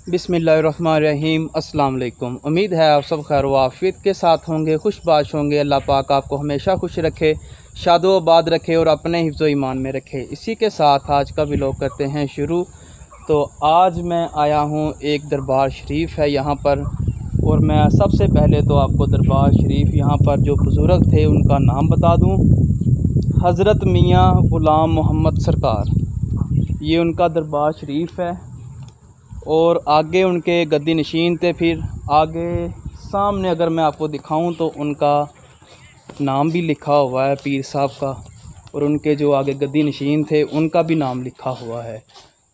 बिस्मिल्लाहिर्रहमानिर्रहीम। अस्सलाम वालेकुम। उम्मीद है आप सब खैर वाफियत के साथ होंगे, खुशबाश होंगे। अल्लाह पाक आपको हमेशा खुश रखे, शादोआबाद रखे और अपने हिफ्ज़ो ईमान में रखे। इसी के साथ आज का व्लॉग करते हैं शुरू। तो आज मैं आया हूँ, एक दरबार शरीफ है यहाँ पर, और मैं सबसे पहले तो आपको दरबार शरीफ यहाँ पर जो बुज़ुर्ग थे उनका नाम बता दूँ। हज़रत मियाँ ग़ुलाम मोहम्मद सरकार, ये उनका दरबार शरीफ है। और आगे उनके गद्दी नशीन थे। फिर आगे सामने अगर मैं आपको दिखाऊं तो उनका नाम भी लिखा हुआ है पीर साहब का, और उनके जो आगे गद्दी नशीन थे उनका भी नाम लिखा हुआ है।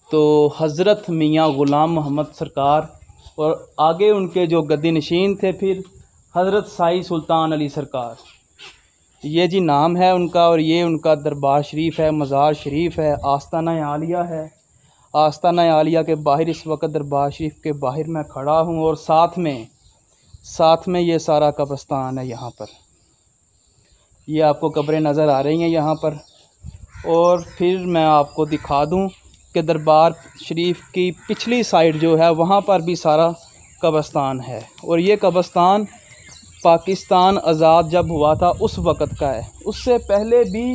तो हज़रत मियाँ ग़ुलाम मोहम्मद सरकार, और आगे उनके जो गद्दी नशीन थे फिर हज़रत साई सुल्तान अली सरकार, ये जी नाम है उनका। और ये उनका दरबार शरीफ है, मज़ार शरीफ है, आस्ताना आलिया है। आस्ताना आलिया के बाहर इस वक्त दरबार शरीफ के बाहर मैं खड़ा हूँ, और साथ में ये सारा कब्रिस्तान है यहाँ पर। ये आपको कब्रें नज़र आ रही हैं यहाँ पर। और फिर मैं आपको दिखा दूँ कि दरबार शरीफ की पिछली साइड जो है वहाँ पर भी सारा कब्रिस्तान है। और ये कब्रिस्तान पाकिस्तान आज़ाद जब हुआ था उस वक़्त का है। उससे पहले भी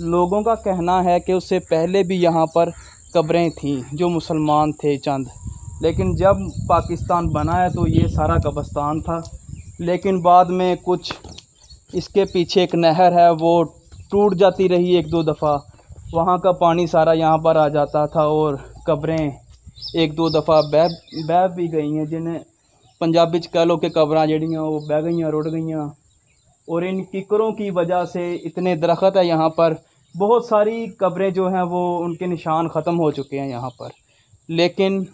लोगों का कहना है कि उससे पहले भी यहाँ पर कब्रें थीं जो मुसलमान थे चंद, लेकिन जब पाकिस्तान बना है तो ये सारा कब्रिस्तान था। लेकिन बाद में कुछ इसके पीछे एक नहर है, वो टूट जाती रही एक दो दफ़ा, वहाँ का पानी सारा यहाँ पर आ जाता था, और कब्रें एक दो दफ़ा बह भी गई हैं, जिन्हें पंजाबी च कह लो कि कब्रां जड़ियाँ वो बह गईयां, रुड़ गईयां। और इन किकरों की वजह से इतने दरख्त है यहाँ पर, बहुत सारी कब्रें जो हैं वो उनके निशान ख़त्म हो चुके हैं यहाँ पर। लेकिन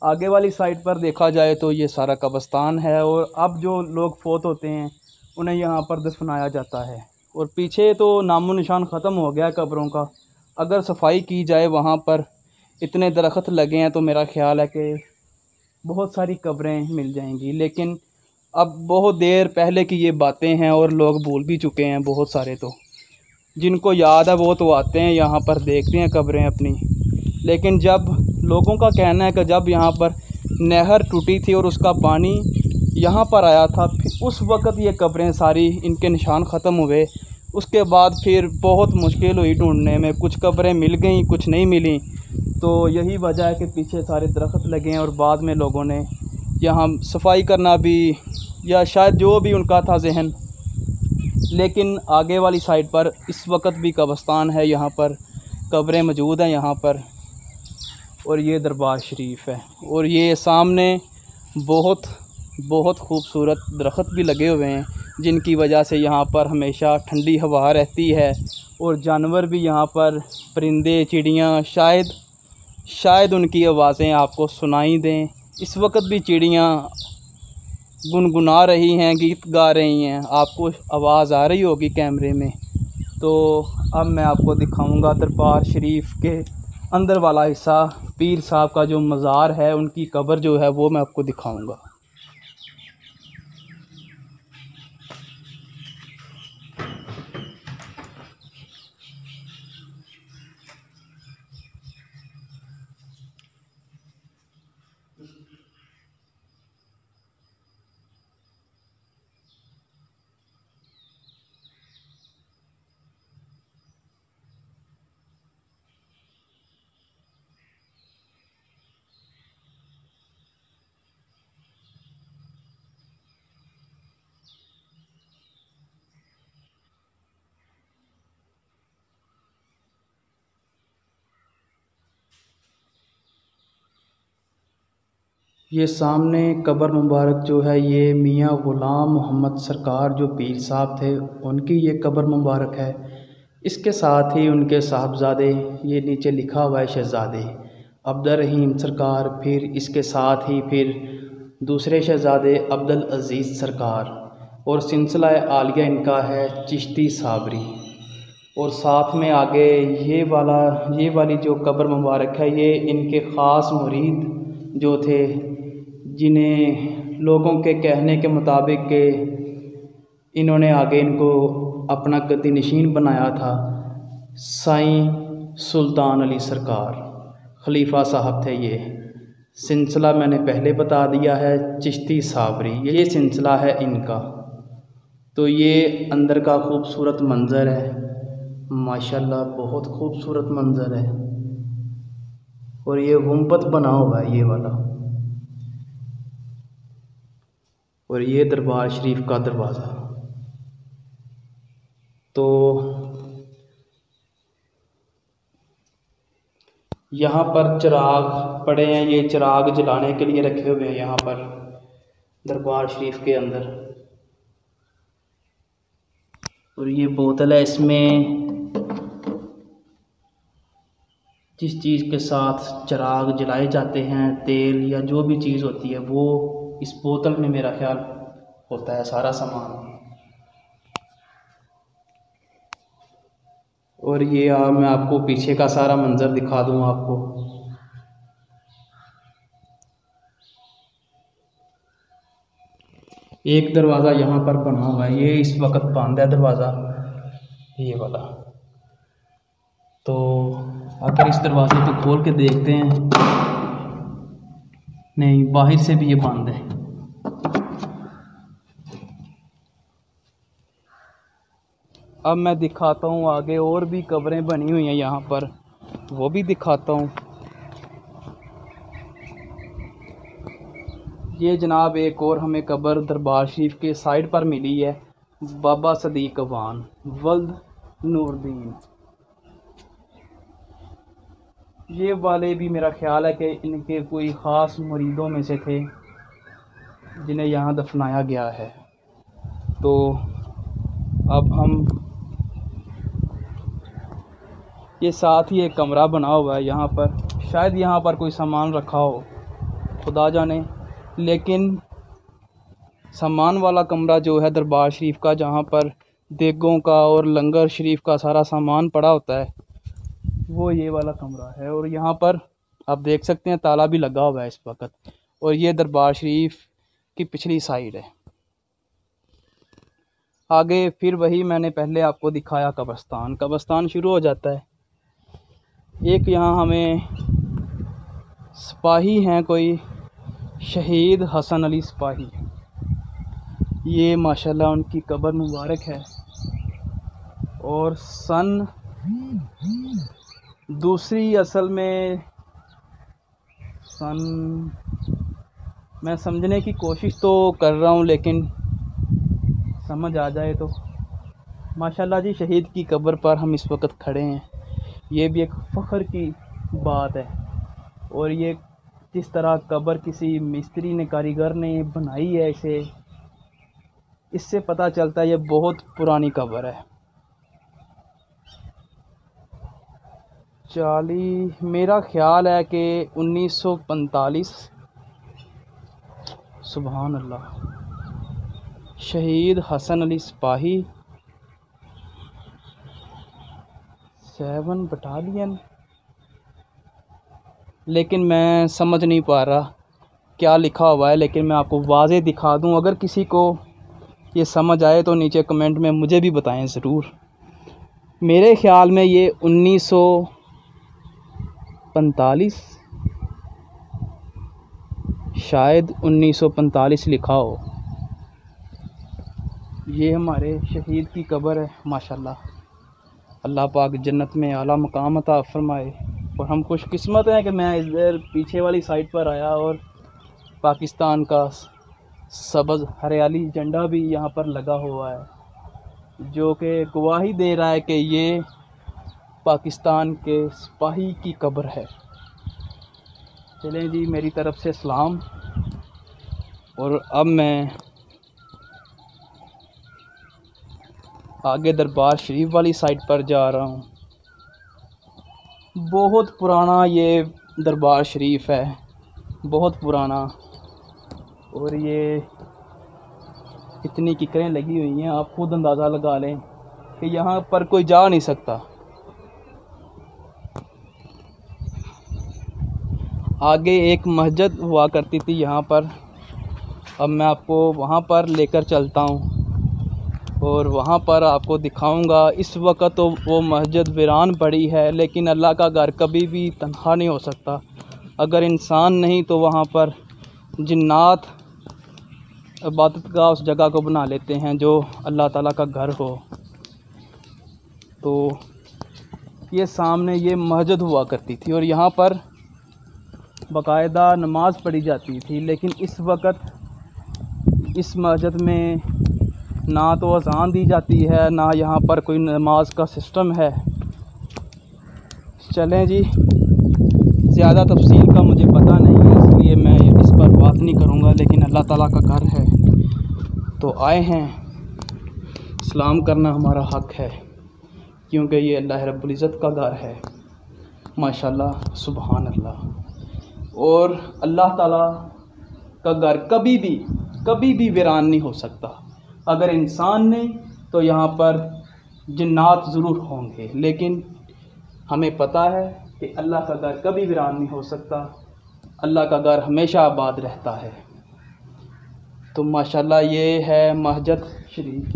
आगे वाली साइड पर देखा जाए तो ये सारा कब्रिस्तान है, और अब जो लोग फोत होते हैं उन्हें यहाँ पर दफनाया जाता है। और पीछे तो नामो निशान ख़त्म हो गया है कब्रों का। अगर सफाई की जाए वहाँ पर, इतने दरख्त लगे हैं, तो मेरा ख़्याल है कि बहुत सारी कब्रें मिल जाएंगी। लेकिन अब बहुत देर पहले की ये बातें हैं और लोग भूल भी चुके हैं बहुत सारे। तो जिनको याद है वो तो आते हैं यहाँ पर, देखते हैं कब्रें अपनी। लेकिन जब लोगों का कहना है कि जब यहाँ पर नहर टूटी थी और उसका पानी यहाँ पर आया था, फिर उस वक़्त ये कब्रें सारी इनके निशान ख़त्म हुए। उसके बाद फिर बहुत मुश्किल हुई ढूंढने में, कुछ कब्रें मिल गई, कुछ नहीं मिली। तो यही वजह है कि पीछे सारे दरख्त लगे हैं, और बाद में लोगों ने यहाँ सफाई करना भी, या शायद जो भी उनका था जहन। लेकिन आगे वाली साइड पर इस वक्त भी कब्रिस्तान है, यहाँ पर कब्रें मौजूद हैं यहाँ पर। और ये दरबार शरीफ है, और ये सामने बहुत खूबसूरत दरख्त भी लगे हुए हैं, जिनकी वजह से यहाँ पर हमेशा ठंडी हवा रहती है। और जानवर भी यहाँ पर, परिंदे चिड़ियाँ, शायद उनकी आवाज़ें आपको सुनाई दें। इस वक्त भी चिड़ियाँ गुनगुना रही हैं, गीत गा रही हैं, आपको आवाज़ आ रही होगी कैमरे में। तो अब मैं आपको दिखाऊंगा दरबार शरीफ के अंदर वाला हिस्सा, पीर साहब का जो मज़ार है, उनकी कब्र जो है वो मैं आपको दिखाऊंगा। ये सामने कब्र मुबारक जो है, ये मियाँ ग़ुलाम मोहम्मद सरकार जो पीर साहब थे उनकी ये कब्र मुबारक है। इसके साथ ही उनके साहबजादे, ये नीचे लिखा हुआ है शहज़ादे अब्दुल रहीम सरकार। फिर इसके साथ ही फिर दूसरे शहज़ादे अब्दुल अज़ीज़ सरकार, और सिलसिला आलिया इनका है चिश्ती साबरी। और साथ में आगे ये वाली जो कब्र मुबारक है, ये इनके ख़ास मुरीद जो थे, जिन्हें लोगों के कहने के मुताबिक के इन्होंने आगे इनको अपना गद्दी नशीन बनाया था, साईं सुल्तान अली सरकार खलीफा साहब थे ये। सिलसिला मैंने पहले बता दिया है, चिश्ती साबरी ये सिलसिला है इनका। तो ये अंदर का खूबसूरत मंज़र है, माशाल्लाह बहुत खूबसूरत मंज़र है। और ये गुंबद बना हुआ है ये वाला, और ये दरबार शरीफ का दरवाज़ा। तो यहाँ पर चिराग पड़े हैं, ये चिराग जलाने के लिए रखे हुए हैं यहाँ पर दरबार शरीफ के अंदर। और ये बोतल है, इसमें जिस चीज़ के साथ चिराग जलाए जाते हैं, तेल या जो भी चीज़ होती है, वो इस बोतल में मेरा ख्याल होता है सारा सामान। और ये मैं आपको पीछे का सारा मंज़र दिखा दूँ आपको। एक दरवाज़ा यहाँ पर बना हुआ है, ये इस वक्त बंद है दरवाज़ा ये वाला। तो अगर इस दरवाज़े को खोल के देखते हैं, नहीं बाहर से भी ये बंद है। अब मैं दिखाता हूँ आगे और भी कब्रें बनी हुई हैं यहाँ पर, वो भी दिखाता हूँ। ये जनाब एक और हमें कब्र दरबार शरीफ के साइड पर मिली है, बाबा सदीक अवान वल्द नूरदीन। ये वाले भी मेरा ख्याल है कि इनके कोई ख़ास मुरीदों में से थे जिन्हें यहाँ दफनाया गया है। तो अब हम ये साथ ही एक कमरा बना हुआ है यहाँ पर, शायद यहाँ पर कोई सामान रखा हो, खुदा जाने। लेकिन सामान वाला कमरा जो है दरबार शरीफ का, जहाँ पर देगों का और लंगर शरीफ का सारा सामान पड़ा होता है, वो ये वाला कमरा है। और यहाँ पर आप देख सकते हैं ताला भी लगा हुआ है इस वक्त। और ये दरबार शरीफ की पिछली साइड है। आगे फिर वही मैंने पहले आपको दिखाया कब्रस्तान, कब्रस्तान शुरू हो जाता है। एक यहाँ हमें सिपाही हैं कोई, शहीद हसन अली सिपाही, ये माशाल्लाह उनकी कब्र मुबारक है। और सन दूसरी असल में सन मैं समझने की कोशिश तो कर रहा हूँ, लेकिन समझ आ जाए तो। माशाल्लाह जी, शहीद की कब्र पर हम इस वक्त खड़े हैं, ये भी एक फ़ख्र की बात है। और ये जिस तरह कब्र किसी मिस्त्री ने, कारीगर ने बनाई है, इससे पता चलता है ये बहुत पुरानी कब्र है। 40 मेरा ख्याल है कि 1945, सुभान अल्लाह, शहीद हसन अली सिपाही 7 बटालियन, लेकिन मैं समझ नहीं पा रहा क्या लिखा हुआ है। लेकिन मैं आपको वाज़े दिखा दूं, अगर किसी को ये समझ आए तो नीचे कमेंट में मुझे भी बताएं ज़रूर। मेरे ख़्याल में ये 1945, शायद 1945 लिखा हो। ये हमारे शहीद की कब्र है माशाल्लाह। अल्लाह पाक जन्नत में आला मकाम अता फरमाए। और हम खुशकिस्मत हैं कि मैं इधर पीछे वाली साइड पर आया और पाकिस्तान का सब्ज़ हरियाली झंडा भी यहाँ पर लगा हुआ है, जो कि गवाही दे रहा है कि ये पाकिस्तान के सिपाही की कब्र है। चलें जी, मेरी तरफ़ से सलाम। और अब मैं आगे दरबार शरीफ वाली साइड पर जा रहा हूँ। बहुत पुराना ये दरबार शरीफ है, बहुत पुराना। और ये इतनी किकरें लगी हुई हैं, आप खुद अंदाज़ा लगा लें कि यहाँ पर कोई जा नहीं सकता। आगे एक मस्जिद हुआ करती थी यहाँ पर, अब मैं आपको वहाँ पर लेकर चलता हूँ और वहाँ पर आपको दिखाऊंगा। इस वक्त तो वो मस्जिद वीरान पड़ी है, लेकिन अल्लाह का घर कभी भी तन्हा नहीं हो सकता। अगर इंसान नहीं तो वहाँ पर जिन्नात इबादतगाह उस जगह को बना लेते हैं जो अल्लाह ताला का घर हो। तो ये सामने ये मस्जिद हुआ करती थी और यहाँ पर बाकायदा नमाज़ पढ़ी जाती थी, लेकिन इस वक्त इस मस्जिद में ना तो अज़ान दी जाती है, ना यहाँ पर कोई नमाज का सिस्टम है। चलें जी, ज़्यादा तफसील का मुझे पता नहीं है, इसलिए मैं इस पर बात नहीं करूँगा, लेकिन अल्लाह ताला का घर है तो आए हैं, सलाम करना हमारा हक़ है, क्योंकि ये अल्लाह रब्बुल इज़्ज़त का घर है। माशाल्लाह, सुभान अल्लाह। और अल्लाह ताला का घर कभी भी वीरान नहीं हो सकता। अगर इंसान नहीं तो यहाँ पर जिन्नात ज़रूर होंगे, लेकिन हमें पता है कि अल्लाह का घर कभी वीरान नहीं हो सकता, अल्लाह का घर हमेशा आबाद रहता है। तो माशाल्लाह ये है मस्जिद शरीफ,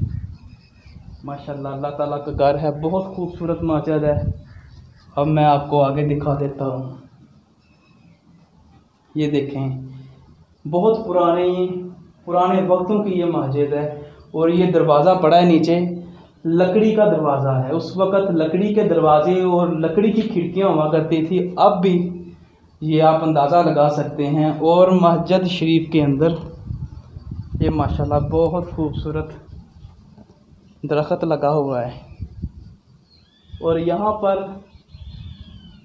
माशाल्लाह अल्लाह ताला का घर है, बहुत खूबसूरत मस्जिद है। अब मैं आपको आगे दिखा देता हूँ। ये देखें, बहुत पुराने वक्तों की ये मस्जिद है और ये दरवाज़ा पड़ा है नीचे, लकड़ी का दरवाज़ा है। उस वक़्त लकड़ी के दरवाजे और लकड़ी की खिड़कियाँ हुआ करती थी, अब भी ये आप अंदाज़ा लगा सकते हैं। और मस्जिद शरीफ के अंदर ये माशाल्लाह बहुत खूबसूरत दरख्त लगा हुआ है। और यहाँ पर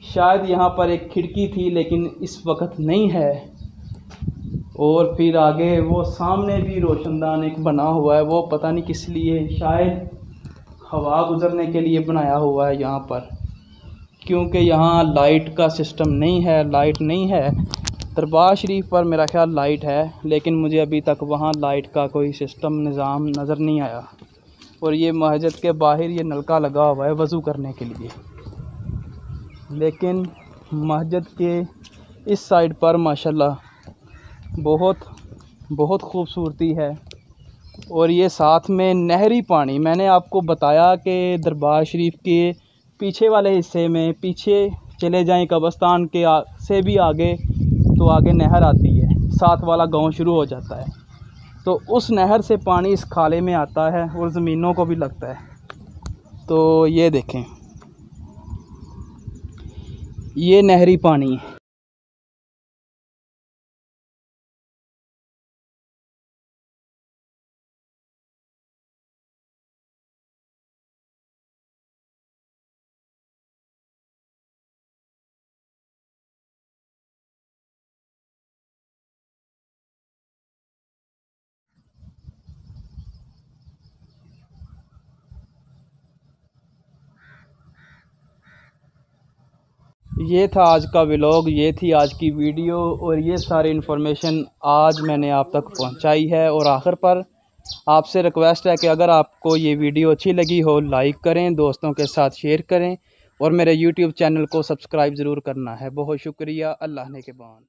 शायद यहाँ पर एक खिड़की थी, लेकिन इस वक्त नहीं है। और फिर आगे वो सामने भी रोशनदान एक बना हुआ है, वो पता नहीं किस लिए, शायद हवा गुज़रने के लिए बनाया हुआ है यहाँ पर, क्योंकि यहाँ लाइट का सिस्टम नहीं है, लाइट नहीं है। दरबार शरीफ पर मेरा ख़्याल लाइट है, लेकिन मुझे अभी तक वहाँ लाइट का कोई सिस्टम निज़ाम नज़र नहीं आया। और ये मस्जिद के बाहर ये नलका लगा हुआ है वज़ू करने के लिए, लेकिन मस्जिद के इस साइड पर माशाल्लाह बहुत खूबसूरती है। और ये साथ में नहरी पानी, मैंने आपको बताया कि दरबार शरीफ के पीछे वाले हिस्से में, पीछे चले जाएं कब्रिस्तान के से भी आगे, तो आगे नहर आती है, साथ वाला गांव शुरू हो जाता है। तो उस नहर से पानी इस खाले में आता है और ज़मीनों को भी लगता है। तो ये देखें, ये नहरी पानी है। ये था आज का व्लॉग, ये थी आज की वीडियो, और ये सारी इन्फॉर्मेशन आज मैंने आप तक पहुंचाई है। और आखिर पर आपसे रिक्वेस्ट है कि अगर आपको ये वीडियो अच्छी लगी हो, लाइक करें, दोस्तों के साथ शेयर करें और मेरे यूट्यूब चैनल को सब्सक्राइब ज़रूर करना है। बहुत शुक्रिया। अल्लाह ने के बाद।